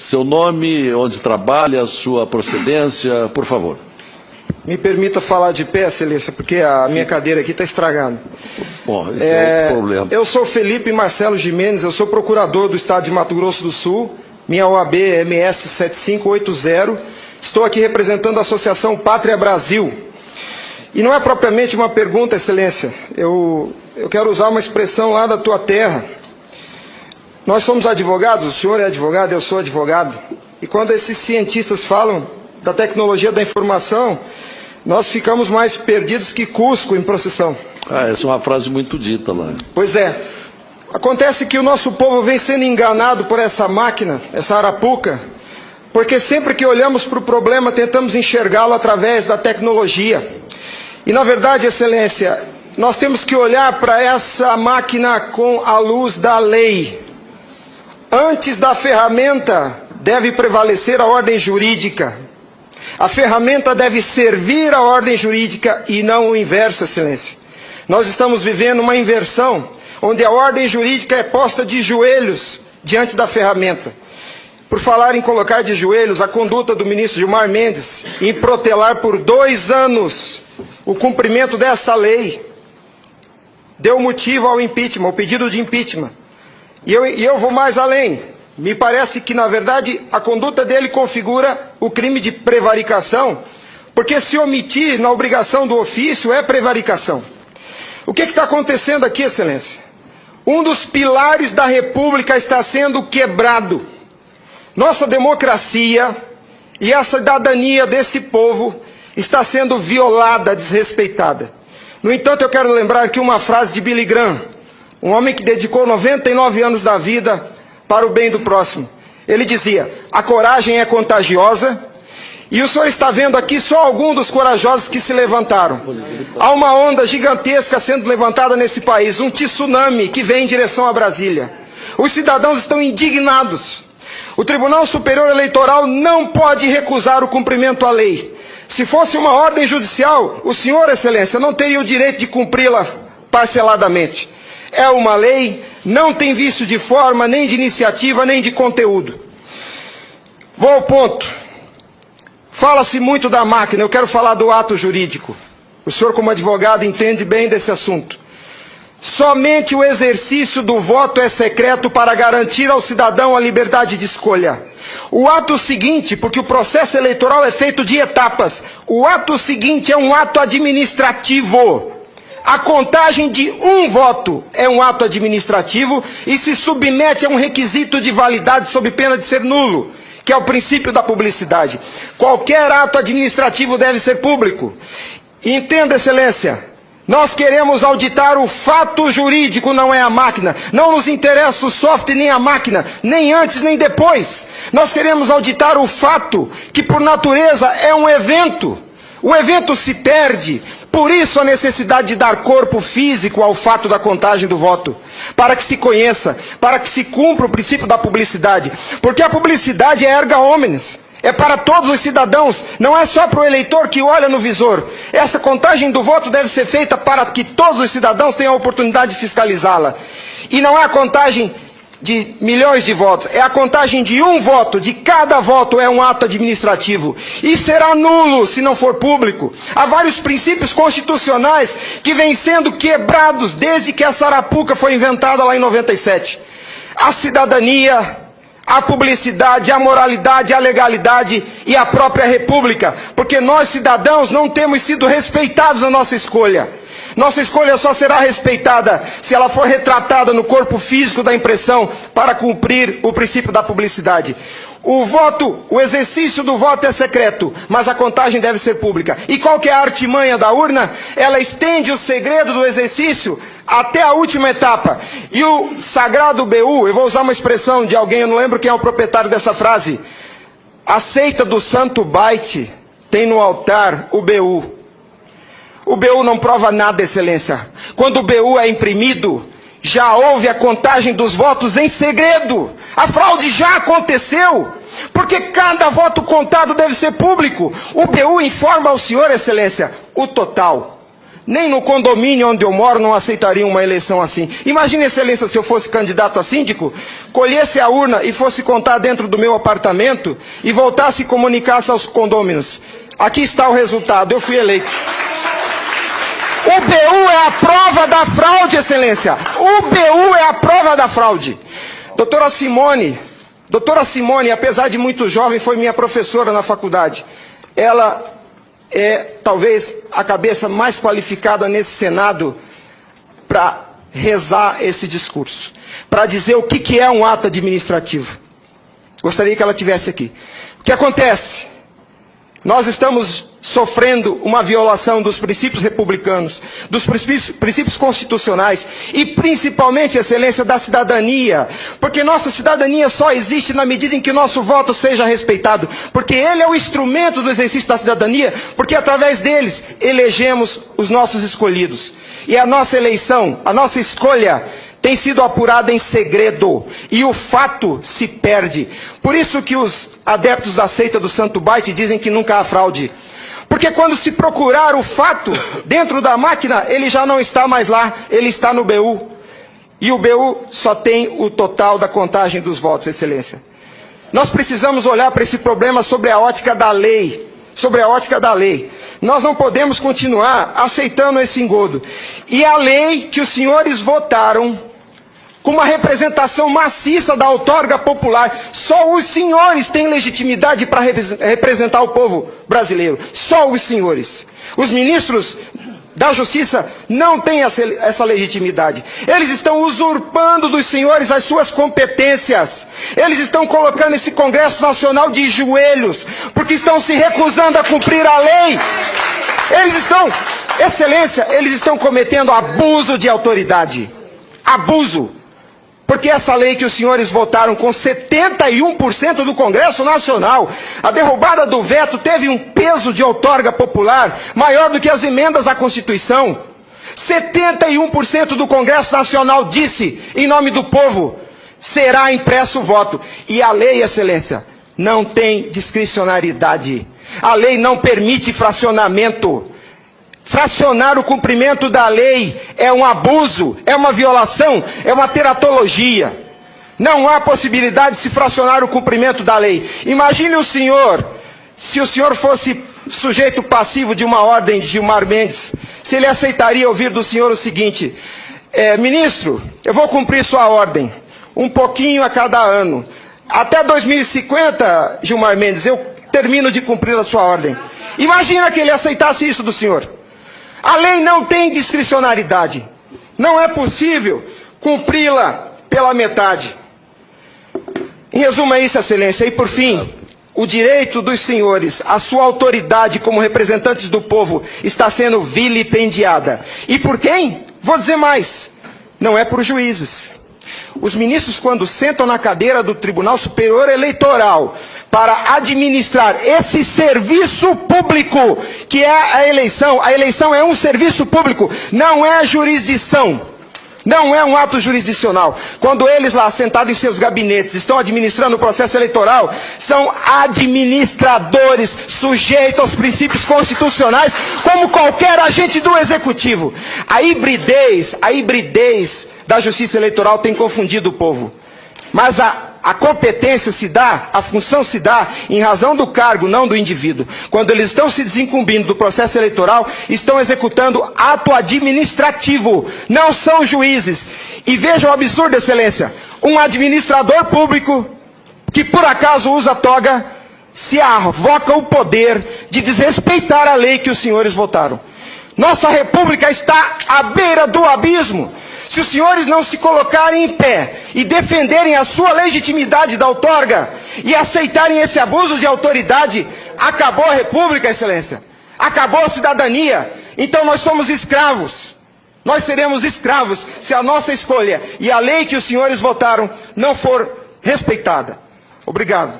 Seu nome, onde trabalha, sua procedência, por favor. Me permita falar de pé, excelência, porque a minha cadeira aqui está estragada. Bom, esse é outro problema. Eu sou Felipe Marcelo Gimenez, eu sou procurador do Estado de Mato Grosso do Sul, minha OAB é MS 7580, estou aqui representando a Associação Pátria Brasil. E não é propriamente uma pergunta, excelência, eu quero usar uma expressão lá da tua terra. Nós somos advogados, o senhor é advogado, eu sou advogado, e quando esses cientistas falam da tecnologia da informação, nós ficamos mais perdidos que Cusco em procissão. Essa é uma frase muito dita lá. Pois é. Acontece que o nosso povo vem sendo enganado por essa máquina, essa arapuca, porque sempre que olhamos para o problema, tentamos enxergá-lo através da tecnologia. E, na verdade, excelência, nós temos que olhar para essa máquina com a luz da lei. Antes da ferramenta, deve prevalecer a ordem jurídica. A ferramenta deve servir à ordem jurídica e não o inverso, excelência. Nós estamos vivendo uma inversão, onde a ordem jurídica é posta de joelhos diante da ferramenta. Por falar em colocar de joelhos, a conduta do ministro Gilmar Mendes em protelar por 2 anos o cumprimento dessa lei deu motivo ao impeachment, ao pedido de impeachment. E eu vou mais além. Me parece que, na verdade, a conduta dele configura o crime de prevaricação, porque se omitir na obrigação do ofício é prevaricação. O que está acontecendo aqui, excelência? Um dos pilares da República está sendo quebrado. Nossa democracia e a cidadania desse povo está sendo violada, desrespeitada. No entanto, eu quero lembrar aqui uma frase de Billy Graham, um homem que dedicou 99 anos da vida para o bem do próximo. Ele dizia: a coragem é contagiosa, e o senhor está vendo aqui só alguns dos corajosos que se levantaram. Há uma onda gigantesca sendo levantada nesse país, um tsunami que vem em direção a Brasília. Os cidadãos estão indignados. O Tribunal Superior Eleitoral não pode recusar o cumprimento à lei. Se fosse uma ordem judicial, o senhor, excelência, não teria o direito de cumpri-la parceladamente. É uma lei, não tem vício de forma, nem de iniciativa, nem de conteúdo. Vou ao ponto. Fala-se muito da máquina, eu quero falar do ato jurídico. O senhor, como advogado, entende bem desse assunto. Somente o exercício do voto é secreto para garantir ao cidadão a liberdade de escolha. O ato seguinte, porque o processo eleitoral é feito de etapas, o ato seguinte é um ato administrativo. A contagem de um voto é um ato administrativo e se submete a um requisito de validade sob pena de ser nulo, que é o princípio da publicidade. Qualquer ato administrativo deve ser público. Entenda, excelência, nós queremos auditar o fato jurídico, não é a máquina. Não nos interessa o software nem a máquina, nem antes nem depois. Nós queremos auditar o fato, que por natureza é um evento. O evento se perde. Por isso a necessidade de dar corpo físico ao fato da contagem do voto, para que se conheça, para que se cumpra o princípio da publicidade, porque a publicidade é erga omnes, é para todos os cidadãos, não é só para o eleitor que olha no visor. Essa contagem do voto deve ser feita para que todos os cidadãos tenham a oportunidade de fiscalizá-la, e não é a contagem de milhões de votos, é a contagem de um voto, de cada voto é um ato administrativo, e será nulo se não for público. Há vários princípios constitucionais que vêm sendo quebrados desde que essa arapuca foi inventada lá em 97. A cidadania, a publicidade, a moralidade, a legalidade e a própria república, porque nós cidadãos não temos sido respeitados na nossa escolha. Nossa escolha só será respeitada se ela for retratada no corpo físico da impressão para cumprir o princípio da publicidade. O exercício do voto é secreto, mas a contagem deve ser pública. E qual que é a artimanha da urna? Ela estende o segredo do exercício até a última etapa. E o sagrado BU, eu vou usar uma expressão de alguém, eu não lembro quem é o proprietário dessa frase. A seita do santo baite tem no altar o BU. O BU não prova nada, excelência. Quando o BU é imprimido, já houve a contagem dos votos em segredo. A fraude já aconteceu, porque cada voto contado deve ser público. O BU informa ao senhor, excelência, o total. Nem no condomínio onde eu moro não aceitaria uma eleição assim. Imagine, Excelência, se eu fosse candidato a síndico, colhesse a urna e fosse contar dentro do meu apartamento e voltasse e comunicasse aos condôminos. Aqui está o resultado, eu fui eleito. O BU é a prova da fraude, Excelência. O BU é a prova da fraude. Doutora Simone, apesar de muito jovem, foi minha professora na faculdade. Ela é talvez a cabeça mais qualificada nesse Senado para rezar esse discurso, para dizer o que é um ato administrativo. Gostaria que ela estivesse aqui. O que acontece? Nós estamos sofrendo uma violação dos princípios republicanos, dos princípios constitucionais e principalmente, Excelência, da cidadania, porque nossa cidadania só existe na medida em que nosso voto seja respeitado, porque ele é o instrumento do exercício da cidadania, porque através deles elegemos os nossos escolhidos. E a nossa eleição, a nossa escolha tem sido apurada em segredo e o fato se perde. Por isso que os adeptos da seita do Santo Baite dizem que nunca há fraude. Porque quando se procurar o fato dentro da máquina, ele já não está mais lá, ele está no BU. E o BU só tem o total da contagem dos votos, Excelência. Nós precisamos olhar para esse problema sobre a ótica da lei. Sobre a ótica da lei. Nós não podemos continuar aceitando esse engodo. E a lei que os senhores votaram, com uma representação maciça da outorga popular, só os senhores têm legitimidade para representar o povo brasileiro. Só os senhores. Os ministros da Justiça não têm essa legitimidade. Eles estão usurpando dos senhores as suas competências. Eles estão colocando esse Congresso Nacional de joelhos, porque estão se recusando a cumprir a lei. Eles estão, Excelência, eles estão cometendo abuso de autoridade. Abuso. Porque essa lei que os senhores votaram com 71% do Congresso Nacional, a derrubada do veto teve um peso de outorga popular maior do que as emendas à Constituição. 71% do Congresso Nacional disse, em nome do povo, será impresso o voto. E a lei, Excelência, não tem discricionariedade. A lei não permite fracionamento. Fracionar o cumprimento da lei é um abuso, é uma violação, é uma teratologia. Não há possibilidade de se fracionar o cumprimento da lei. Imagine o senhor, se o senhor fosse sujeito passivo de uma ordem de Gilmar Mendes, se ele aceitaria ouvir do senhor o seguinte: ministro, eu vou cumprir sua ordem, um pouquinho a cada ano. Até 2050, Gilmar Mendes, eu termino de cumprir a sua ordem. Imagina que ele aceitasse isso do senhor. A lei não tem discricionariedade. Não é possível cumpri-la pela metade. Em resumo é isso, Excelência. E por fim, o direito dos senhores, a sua autoridade como representantes do povo está sendo vilipendiada. E por quem? Vou dizer mais. Não é por juízes. Os ministros, quando sentam na cadeira do Tribunal Superior Eleitoral para administrar esse serviço público, que é a eleição é um serviço público, não é jurisdição, não é um ato jurisdicional. Quando eles lá, sentados em seus gabinetes, estão administrando o processo eleitoral, são administradores sujeitos aos princípios constitucionais, como qualquer agente do Executivo. A hibridez da Justiça Eleitoral tem confundido o povo. Mas a competência se dá, a função se dá em razão do cargo, não do indivíduo. Quando eles estão se desincumbindo do processo eleitoral, estão executando ato administrativo, não são juízes. E vejam o absurdo, Excelência, um administrador público que por acaso usa toga, se arvoca o poder de desrespeitar a lei que os senhores votaram. Nossa república está à beira do abismo. Se os senhores não se colocarem em pé e defenderem a sua legitimidade da outorga e aceitarem esse abuso de autoridade, acabou a república, Excelência. Acabou a cidadania. Então nós somos escravos. Nós seremos escravos se a nossa escolha e a lei que os senhores votaram não for respeitada. Obrigado.